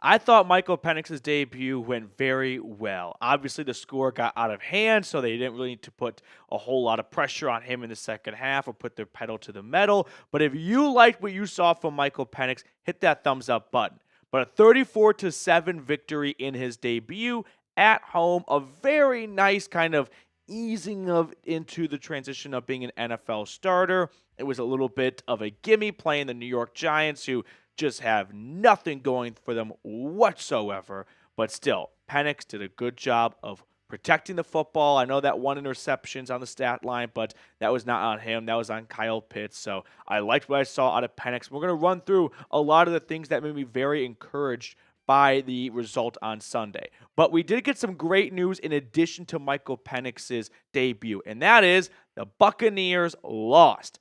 I thought Michael Penix's debut went very well. Obviously, the score got out of hand, so they didn't really need to put a whole lot of pressure on him in the second half or put their pedal to the metal. But if you liked what you saw from Michael Penix, hit that thumbs up button. But a 34-7 victory in his debut at home, a very nice kind of easing of into the transition of being an NFL starter. It was a little bit of a gimme playing the New York Giants, who just have nothing going for them whatsoever. But still, Penix did a good job of protecting the football. I know that one interception's on the stat line, but that was not on him. That was on Kyle Pitts. So I liked what I saw out of Penix. We're going to run through a lot of the things that made me very encouraged by the result on Sunday. But we did get some great news in addition to Michael Penix's debut, and that is the Buccaneers lost.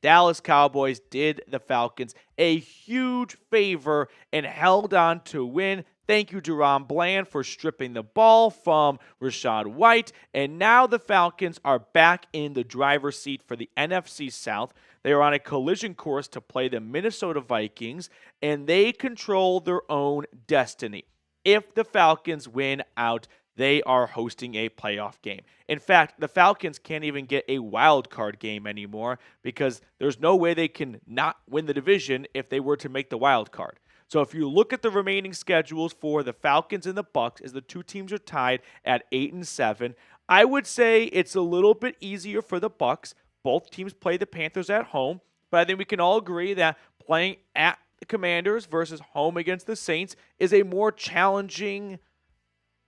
Dallas Cowboys did the Falcons a huge favor and held on to win. Thank you, Deron Bland, for stripping the ball from Rachaad White. And now the Falcons are back in the driver's seat for the NFC South. They are on a collision course to play the Minnesota Vikings, and they control their own destiny. If the Falcons win out, they are hosting a playoff game. In fact, the Falcons can't even get a wild card game anymore because there's no way they can not win the division if they were to make the wild card. So if you look at the remaining schedules for the Falcons and the Bucs, as the two teams are tied at 8-7, I would say it's a little bit easier for the Bucs. Both teams play the Panthers at home, but I think we can all agree that playing at the Commanders versus home against the Saints is a more challenging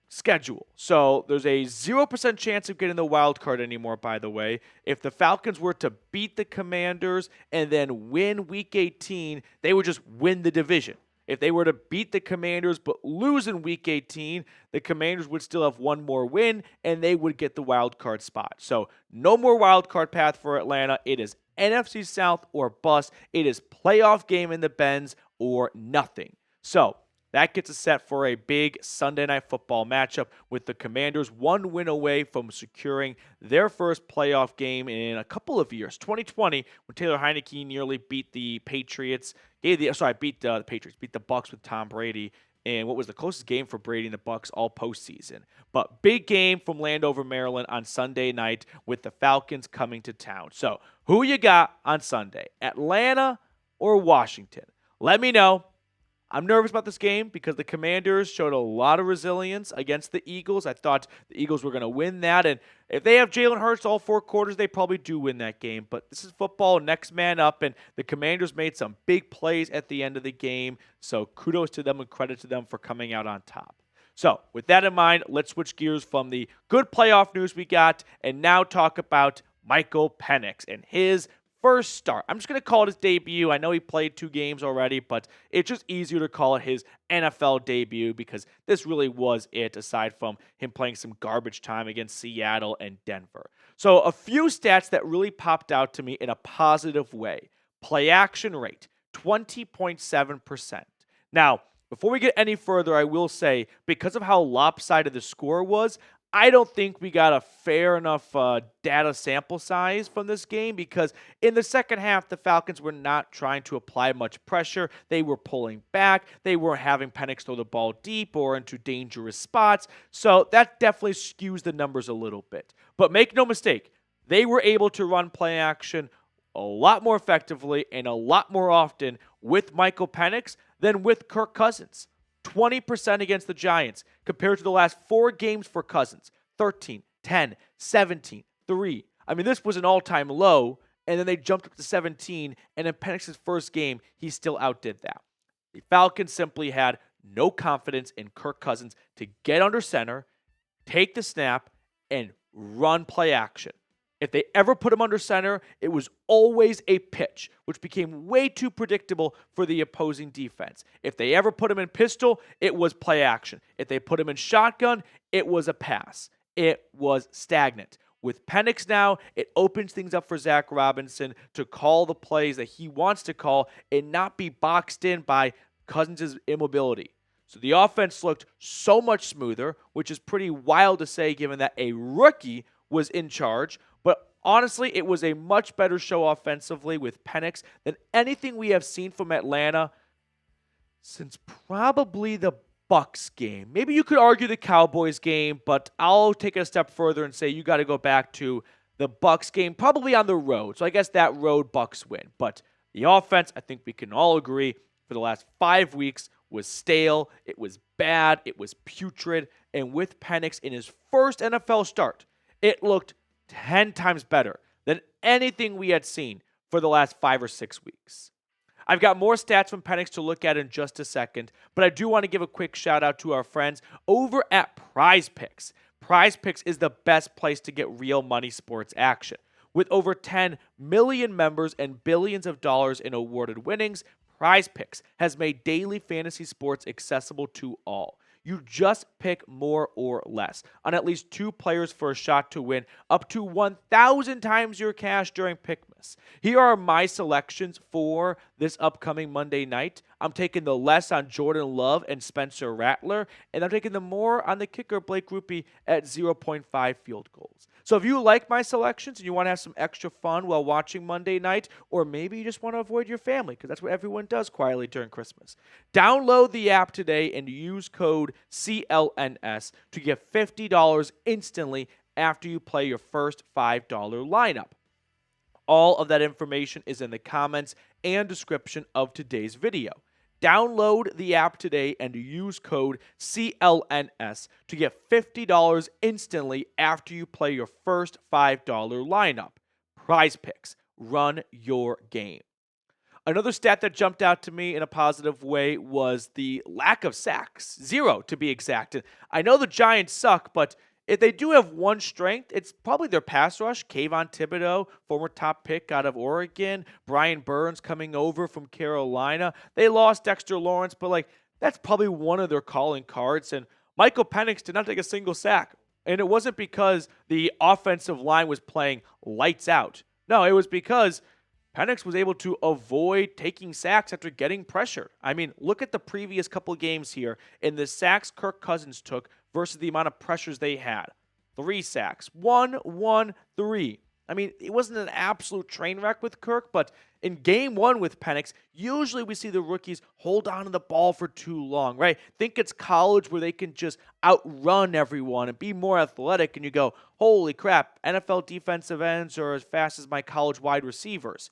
schedule. So there's a 0% chance of getting the wild card anymore, by the way. If the Falcons were to beat the Commanders and then win Week 18, they would just win the division. If they were to beat the Commanders but lose in Week 18, the Commanders would still have one more win, and they would get the wild card spot. So no more wild card path for Atlanta. It is NFC South or bust. It is playoff game in the Benz or nothing. So that gets us set for a big Sunday Night Football matchup with the Commanders one win away from securing their first playoff game in a couple of years. 2020, when Taylor Heineke nearly beat the Patriots. Beat the Patriots, beat the Bucs with Tom Brady, and what was the closest game for Brady and the Bucs all postseason. But big game from Landover, Maryland on Sunday night with the Falcons coming to town. So who you got on Sunday, Atlanta or Washington? Let me know. I'm nervous about this game because the Commanders showed a lot of resilience against the Eagles. I thought the Eagles were going to win that, and if they have Jalen Hurts all four quarters, they probably do win that game. But this is football, next man up, and the Commanders made some big plays at the end of the game, so kudos to them and credit to them for coming out on top. So with that in mind, let's switch gears from the good playoff news we got and now talk about Michael Penix and his first start. I'm just going to call it his debut. I know he played 2 games already, but it's just easier to call it his NFL debut because this really was it, aside from him playing some garbage time against Seattle and Denver. So a few stats that really popped out to me in a positive way. Play action rate, 20.7%. Now, before we get any further, I will say, because of how lopsided the score was, I don't think we got a fair enough data sample size from this game because in the second half, the Falcons were not trying to apply much pressure. They were pulling back. They weren't having Penix throw the ball deep or into dangerous spots. So that definitely skews the numbers a little bit. But make no mistake, they were able to run play action a lot more effectively and a lot more often with Michael Penix than with Kirk Cousins. 20% against the Giants compared to the last 4 games for Cousins. 13, 10, 17, 3. I mean, this was an all-time low, and then they jumped up to 17, and in Penix's first game, he still outdid that. The Falcons simply had no confidence in Kirk Cousins to get under center, take the snap, and run play action. If they ever put him under center, it was always a pitch, which became way too predictable for the opposing defense. If they ever put him in pistol, it was play action. If they put him in shotgun, it was a pass. It was stagnant. With Penix now, it opens things up for Zach Robinson to call the plays that he wants to call and not be boxed in by Cousins' immobility. So the offense looked so much smoother, which is pretty wild to say given that a rookie was in charge. But honestly, it was a much better show offensively with Penix than anything we have seen from Atlanta Since probably the Bucks game. Maybe you could argue the Cowboys game, but I'll take it a step further and say you got to go back to the Bucks game, probably on the road. So I guess that road Bucks win. But the offense, I think we can all agree, for the last 5 weeks was stale. It was bad. It was putrid. And with Penix in his first NFL start, it looked 10 times better than anything we had seen for the last 5 or 6 weeks. I've got more stats from Penix to look at in just a second, but I do want to give a quick shout out to our friends over at Prize Picks. Prize Picks is the best place to get real money sports action. With over 10 million members and billions of dollars in awarded winnings, Prize Picks has made daily fantasy sports accessible to all. You just pick more or less on at least 2 players for a shot to win up to 1,000 times your cash during Pickmas. Here are my selections for this upcoming Monday night. I'm taking the less on Jordan Love and Spencer Rattler, and I'm taking the more on the kicker Blake Grupe at 0.5 field goals. So if you like my selections and you want to have some extra fun while watching Monday night, or maybe you just want to avoid your family, because that's what everyone does quietly during Christmas, download the app today and use code CLNS to get $50 instantly after you play your first $5 lineup. All of that information is in the comments and description of today's video. Download the app today and use code CLNS to get $50 instantly after you play your first $5 lineup. Prize Picks. Run your game. Another stat that jumped out to me in a positive way was the lack of sacks. 0 to be exact. And I know the Giants suck, but if they do have one strength, it's probably their pass rush. Kayvon Thibodeau, former top pick out of Oregon. Brian Burns coming over from Carolina. They lost Dexter Lawrence, but that's probably one of their calling cards. And Michael Penix did not take a single sack. And it wasn't because the offensive line was playing lights out. No, it was because Penix was able to avoid taking sacks after getting pressured. I mean, look at the previous couple games here in the sacks Kirk Cousins took versus the amount of pressures they had. 3 sacks. 1, 1, 3. I mean, it wasn't an absolute train wreck with Kirk, but in game 1 with Penix, usually we see the rookies hold on to the ball for too long, right? Think it's college where they can just outrun everyone and be more athletic, and you go, holy crap, NFL defensive ends are as fast as my college wide receivers.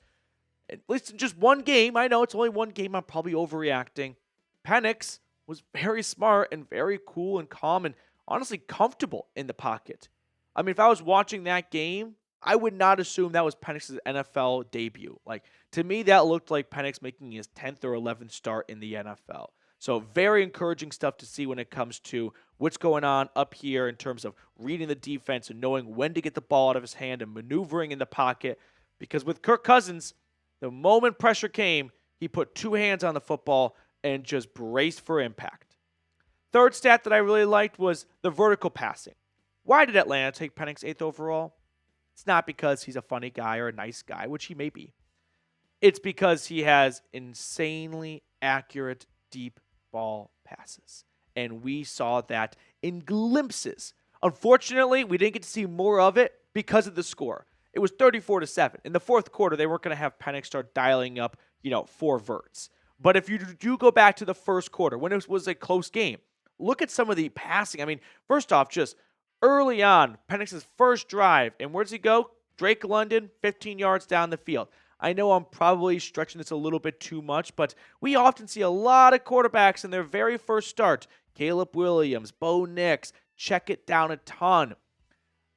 At least in just one game, I know it's only one game, I'm probably overreacting. Penix was very smart and very cool and calm and honestly comfortable in the pocket. I mean, if I was watching that game, I would not assume that was Penix's NFL debut. To me, that looked like Penix making his 10th or 11th start in the NFL. So very encouraging stuff to see when it comes to what's going on up here in terms of reading the defense and knowing when to get the ball out of his hand and maneuvering in the pocket. Because with Kirk Cousins, the moment pressure came, he put 2 hands on the football and just braced for impact. Third stat that I really liked was the vertical passing. Why did Atlanta take Penix 8th overall? It's not because he's a funny guy or a nice guy, which he may be. It's because he has insanely accurate deep ball passes. And we saw that in glimpses. Unfortunately, we didn't get to see more of it because of the score. It was 34-7. In the fourth quarter, they weren't going to have Penix start dialing up, 4 verts. But if you do go back to the first quarter, when it was a close game, look at some of the passing. I mean, first off, just early on, Penix's first drive, and where does he go? Drake London, 15 yards down the field. I know I'm probably stretching this a little bit too much, but we often see a lot of quarterbacks in their very first start. Caleb Williams, Bo Nix, check it down a ton.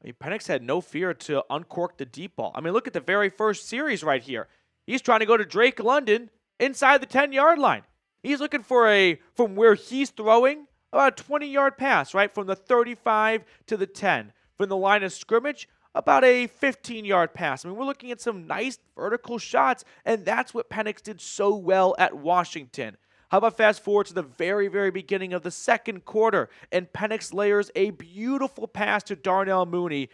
I mean, Penix had no fear to uncork the deep ball. I mean, look at the very first series right here. He's trying to go to Drake London inside the 10-yard line. He's looking for from where he's throwing, about a 20-yard pass, right? From the 35 to the 10. From the line of scrimmage, about a 15-yard pass. I mean, we're looking at some nice vertical shots, and that's what Penix did so well at Washington. How about fast forward to the very, very beginning of the second quarter, and Penix layers a beautiful pass to Darnell Mooney,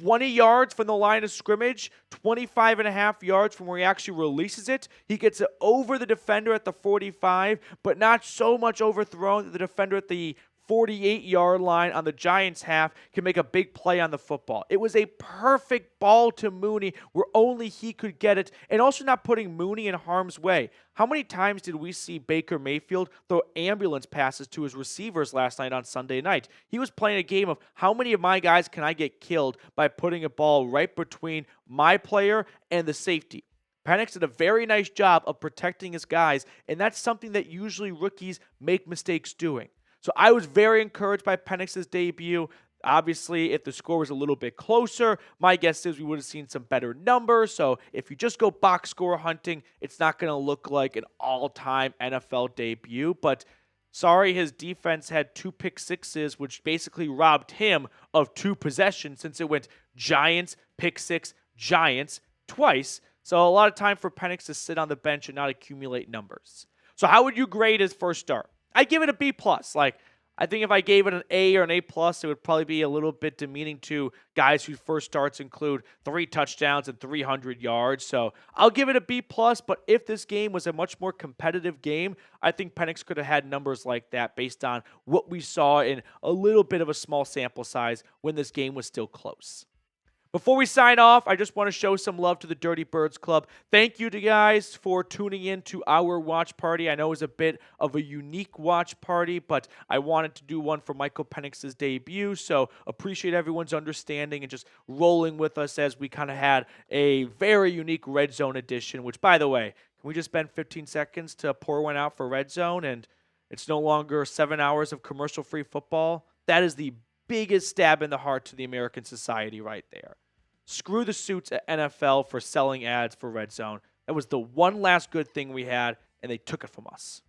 20 yards from the line of scrimmage, 25.5 yards from where he actually releases it. He gets it over the defender at the 45, but not so much overthrown that the defender at the 48-yard line on the Giants half can make a big play on the football. It was a perfect ball to Mooney where only he could get it, and also not putting Mooney in harm's way. How many times did we see Baker Mayfield throw ambulance passes to his receivers last night on Sunday night? He was playing a game of how many of my guys can I get killed by putting a ball right between my player and the safety. Penix did a very nice job of protecting his guys, and that's something that usually rookies make mistakes doing. So I was very encouraged by Penix's debut. Obviously, if the score was a little bit closer, my guess is we would have seen some better numbers. So if you just go box score hunting, it's not going to look like an all-time NFL debut. But sorry, his defense had 2 pick sixes, which basically robbed him of 2 possessions since it went Giants, pick six, Giants twice. So a lot of time for Penix to sit on the bench and not accumulate numbers. So how would you grade his first start? I give it a B+. I think if I gave it an A or an A+, it would probably be a little bit demeaning to guys whose first starts include 3 touchdowns and 300 yards. So I'll give it a B+, but if this game was a much more competitive game, I think Penix could have had numbers like that based on what we saw in a little bit of a small sample size when this game was still close. Before we sign off, I just want to show some love to the Dirty Birds Club. Thank you to guys for tuning in to our watch party. I know it was a bit of a unique watch party, but I wanted to do one for Michael Penix's debut, so appreciate everyone's understanding and just rolling with us as we kind of had a very unique Red Zone edition, which, by the way, can we just spend 15 seconds to pour one out for Red Zone, and it's no longer 7 hours of commercial-free football? That is the biggest stab in the heart to the American society right there. Screw the suits at NFL for selling ads for Red Zone. That was the one last good thing we had, and they took it from us.